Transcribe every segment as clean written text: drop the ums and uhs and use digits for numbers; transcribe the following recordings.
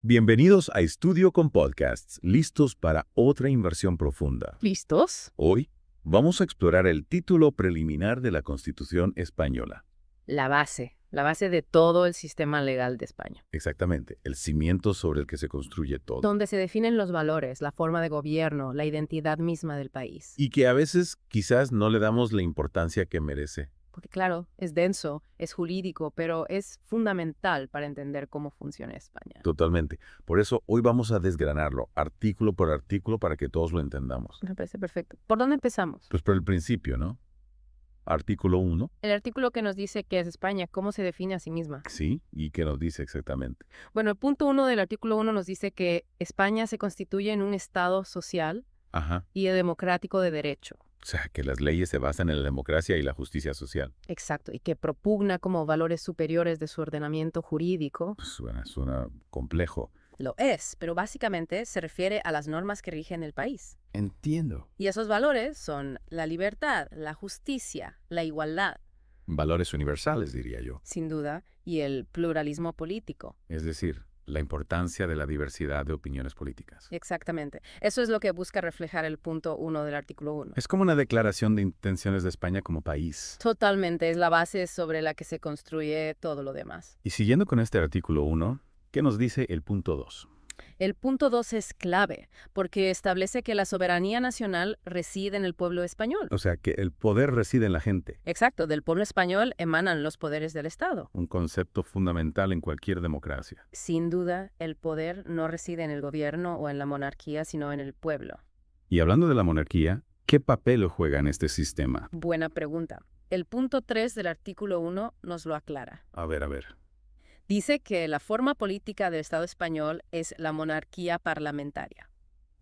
Bienvenidos a Estudio con Podcasts, listos para otra inversión profunda. ¿Listos? Hoy vamos a explorar el título preliminar de la Constitución española. La base de todo el sistema legal de España. Exactamente, el cimiento sobre el que se construye todo. Donde se definen los valores, la forma de gobierno, la identidad misma del país. Y que a veces quizás no le damos la importancia que merece. Porque claro, es denso, es jurídico, pero es fundamental para entender cómo funciona España. Totalmente. Por eso hoy vamos a desgranarlo, artículo por artículo, para que todos lo entendamos. Me parece perfecto. ¿Por dónde empezamos? Pues por el principio, ¿no? Artículo 1, El artículo que nos dice qué es España, cómo se define a sí misma. sí, y qué nos dice exactamente. Bueno, el punto 1 del artículo 1 nos dice que España se constituye en un Estado social Ajá. y democrático de derecho. O sea, que las leyes se basan en la democracia y la justicia social. Exacto, y que propugna como valores superiores de su ordenamiento jurídico. Suena complejo. Lo es, pero básicamente se refiere a las normas que rigen el país. Entiendo. Y esos valores son la libertad, la justicia, la igualdad, Valores universales, diría yo. sin duda, y el pluralismo político. Es decir, la importancia de la diversidad de opiniones políticas. Exactamente. Eso es lo que busca reflejar el punto 1 del artículo 1. Es como una declaración de intenciones de España como país. Totalmente, es la base sobre la que se construye todo lo demás. Y siguiendo con este artículo 1, ¿qué nos dice el punto 2? El punto 2 es clave, porque establece que la soberanía nacional reside en el pueblo español. O sea, que el poder reside en la gente. Exacto, del pueblo español emanan los poderes del Estado. Un concepto fundamental en cualquier democracia. Sin duda, el poder no reside en el gobierno o en la monarquía, sino en el pueblo. Y hablando de la monarquía, ¿qué papel juega en este sistema? Buena pregunta. El punto 3 del artículo 1 nos lo aclara. A ver. Dice que la forma política del Estado español es la monarquía parlamentaria.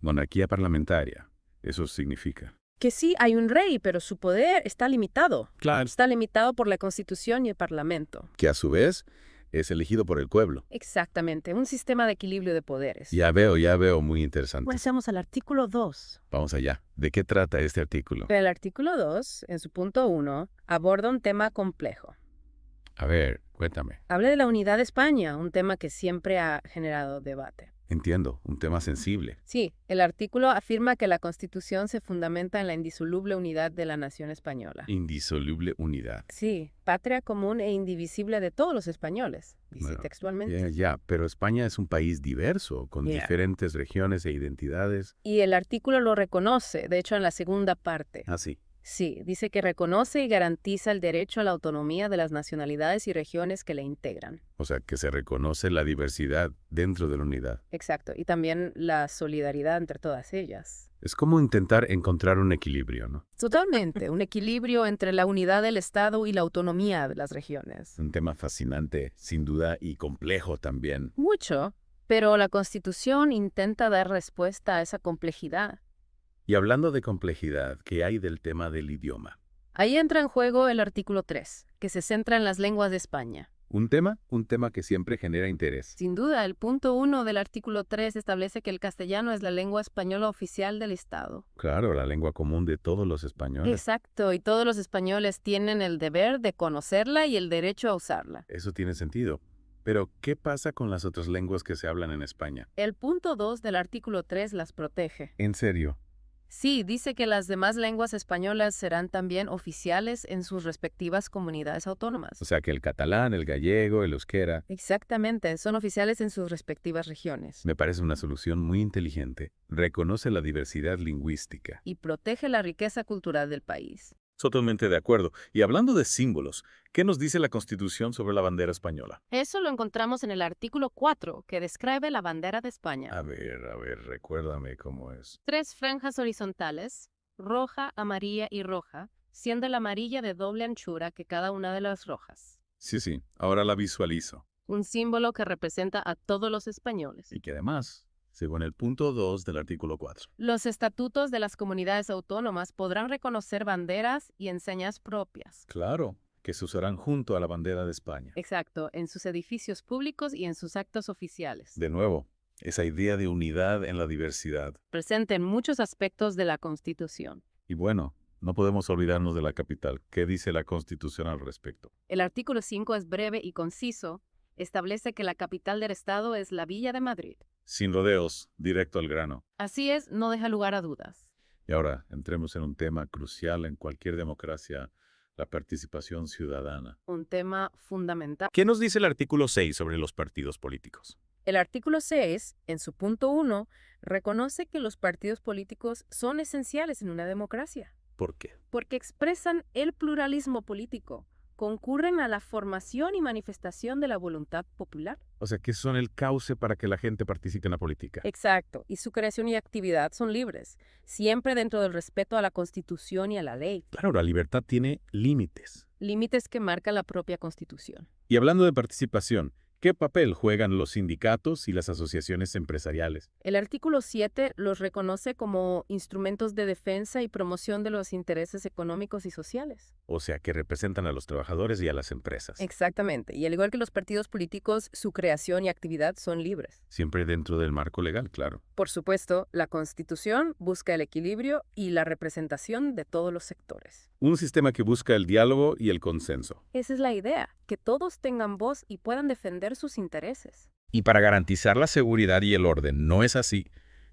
Monarquía parlamentaria. Eso significa. Que sí, hay un rey, pero su poder está limitado. Claro. Está limitado por la Constitución y el Parlamento. Que a su vez es elegido por el pueblo. Exactamente, un sistema de equilibrio de poderes. Ya veo, muy interesante. Pasamos al artículo 2. Vamos allá. ¿De qué trata este artículo? El artículo 2, en su punto 1, aborda un tema complejo. A ver, cuéntame. Habla de la unidad de España, un tema que siempre ha generado debate. Entiendo, un tema sensible. Sí, el artículo afirma que la Constitución se fundamenta en la indisoluble unidad de la nación española. Indisoluble unidad. Sí, patria común e indivisible de todos los españoles, dice Bueno, textualmente. pero España es un país diverso, con diferentes regiones e identidades. Y el artículo lo reconoce, de hecho en la segunda parte. Así. Sí, dice que reconoce y garantiza el derecho a la autonomía de las nacionalidades y regiones que le integran. O sea, que se reconoce la diversidad dentro de la unidad. Exacto, y también la solidaridad entre todas ellas. Es como intentar encontrar un equilibrio, ¿no? Totalmente, un equilibrio entre la unidad del Estado y la autonomía de las regiones. Un tema fascinante, sin duda, y complejo también. Mucho, pero la Constitución intenta dar respuesta a esa complejidad. Y hablando de complejidad, ¿qué hay del tema del idioma? Ahí entra en juego el artículo 3, que se centra en las lenguas de España. Un tema que siempre genera interés. Sin duda, el punto 1 del artículo 3 establece que el castellano es la lengua española oficial del Estado. Claro, la lengua común de todos los españoles. Exacto, y todos los españoles tienen el deber de conocerla y el derecho a usarla. Eso tiene sentido. Pero, ¿qué pasa con las otras lenguas que se hablan en España? El punto 2 del artículo 3 las protege. ¿En serio? Sí, dice que las demás lenguas españolas serán también oficiales en sus respectivas comunidades autónomas. O sea, que el catalán, el gallego, el euskera. Exactamente, son oficiales en sus respectivas regiones. Me parece una solución muy inteligente. Reconoce la diversidad lingüística. Y protege la riqueza cultural del país. Totalmente de acuerdo. Y hablando de símbolos, ¿qué nos dice la Constitución sobre la bandera española? Eso lo encontramos en el artículo 4, que describe la bandera de España. A ver, recuérdame cómo es. 3 franjas horizontales, roja, amarilla y roja, siendo la amarilla de doble anchura que cada una de las rojas. Sí, ahora la visualizo. Un símbolo que representa a todos los españoles. Y que además, según el punto 2 del artículo 4. Los estatutos de las comunidades autónomas podrán reconocer banderas y enseñas propias. Claro, que se usarán junto a la bandera de España. Exacto, en sus edificios públicos y en sus actos oficiales. De nuevo, esa idea de unidad en la diversidad. Presente en muchos aspectos de la Constitución. Y bueno, no podemos olvidarnos de la capital. ¿Qué dice la Constitución al respecto? El artículo 5 es breve y conciso Establece que la capital del estado es la Villa de Madrid. Sin rodeos, directo al grano. Así es, no deja lugar a dudas. Y ahora, entremos en un tema crucial en cualquier democracia, la participación ciudadana. Un tema fundamental. ¿Qué nos dice el artículo 6 sobre los partidos políticos? El artículo 6, en su punto 1, reconoce que los partidos políticos son esenciales en una democracia, ¿Por qué? porque expresan el pluralismo político, concurren a la formación y manifestación de la voluntad popular. O sea, que son el cauce para que la gente participe en la política. Exacto, y su creación y actividad son libres, siempre dentro del respeto a la Constitución y a la ley, Claro, la libertad tiene límites. límites que marca la propia Constitución. Y hablando de participación, ¿qué papel juegan los sindicatos y las asociaciones empresariales? El artículo 7 los reconoce como instrumentos de defensa y promoción de los intereses económicos y sociales. O sea, que representan a los trabajadores y a las empresas. Exactamente, y al igual que los partidos políticos, su creación y actividad son libres. Siempre dentro del marco legal, claro. Por supuesto, la Constitución busca el equilibrio y la representación de todos los sectores. Un sistema que busca el diálogo y el consenso. Esa es la idea, que todos tengan voz y puedan defender sus intereses. Y para garantizar la seguridad y el orden, ¿no es así?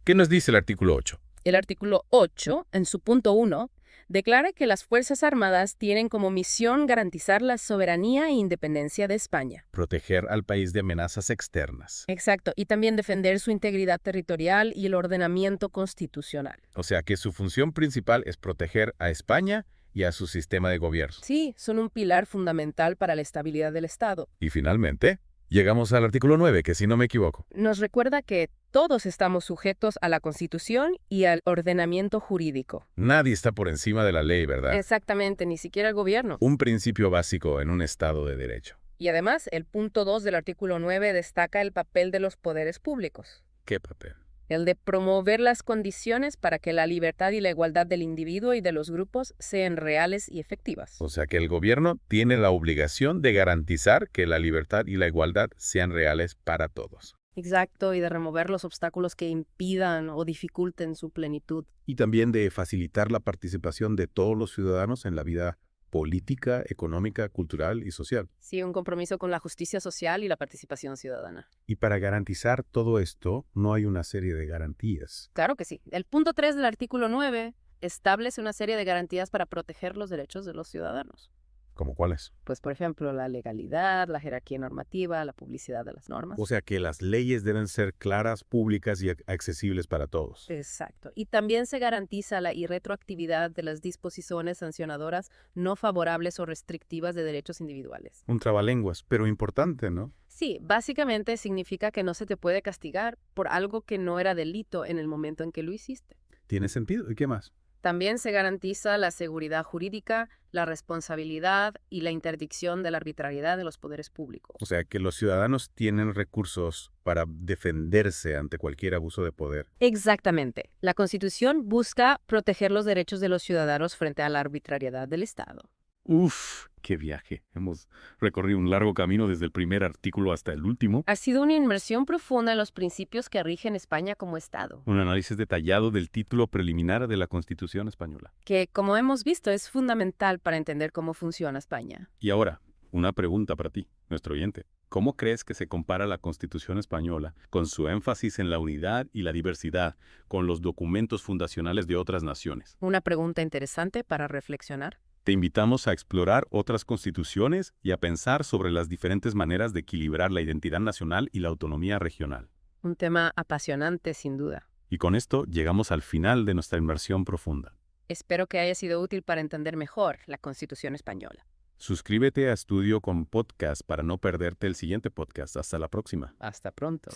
¿Qué nos dice el artículo 8? El artículo 8, en su punto 1, declara que las Fuerzas Armadas tienen como misión garantizar la soberanía e independencia de España. Proteger al país de amenazas externas. Exacto, y también defender su integridad territorial y el ordenamiento constitucional. O sea que su función principal es proteger a España y a su sistema de gobierno. Sí, son un pilar fundamental para la estabilidad del Estado. Y finalmente, llegamos al artículo 9, que si no me equivoco. Nos recuerda que todos estamos sujetos a la Constitución y al ordenamiento jurídico. Nadie está por encima de la ley, ¿verdad? Exactamente, ni siquiera el gobierno. Un principio básico en un Estado de derecho. Y además, el punto 2 del artículo 9 destaca el papel de los poderes públicos. ¿Qué papel? El de promover las condiciones para que la libertad y la igualdad del individuo y de los grupos sean reales y efectivas. O sea que el gobierno tiene la obligación de garantizar que la libertad y la igualdad sean reales para todos. Exacto, y de remover los obstáculos que impidan o dificulten su plenitud. Y también de facilitar la participación de todos los ciudadanos en la vida política, económica, cultural y social. Sí, un compromiso con la justicia social y la participación ciudadana. Y para garantizar todo esto, no hay una serie de garantías. Claro que sí. El punto 3 del artículo 9 establece una serie de garantías para proteger los derechos de los ciudadanos. ¿Cómo cuáles? Pues, por ejemplo, la legalidad, la jerarquía normativa, la publicidad de las normas. O sea que las leyes deben ser claras, públicas y accesibles para todos. Exacto. Y también se garantiza la irretroactividad de las disposiciones sancionadoras no favorables o restrictivas de derechos individuales. Un trabalenguas, pero importante, ¿no? Sí, básicamente significa que no se te puede castigar por algo que no era delito en el momento en que lo hiciste. Tiene sentido. ¿Y qué más? También se garantiza la seguridad jurídica, la responsabilidad y la interdicción de la arbitrariedad de los poderes públicos. O sea que los ciudadanos tienen recursos para defenderse ante cualquier abuso de poder. Exactamente. La Constitución busca proteger los derechos de los ciudadanos frente a la arbitrariedad del Estado. ¡Uf! ¡Qué viaje! Hemos recorrido un largo camino desde el primer artículo hasta el último. Ha sido una inmersión profunda en los principios que rigen España como Estado, Un análisis detallado del título preliminar de la Constitución española. que, como hemos visto, es fundamental para entender cómo funciona España. Y ahora, una pregunta para ti, nuestro oyente. ¿Cómo crees que se compara la Constitución española, con su énfasis en la unidad y la diversidad, con los documentos fundacionales de otras naciones? Una pregunta interesante para reflexionar. Te invitamos a explorar otras constituciones y a pensar sobre las diferentes maneras de equilibrar la identidad nacional y la autonomía regional. Un tema apasionante, sin duda. Y con esto llegamos al final de nuestra inmersión profunda. Espero que haya sido útil para entender mejor la Constitución española. Suscríbete a Estudio con Podcast para no perderte el siguiente podcast. Hasta la próxima. Hasta pronto.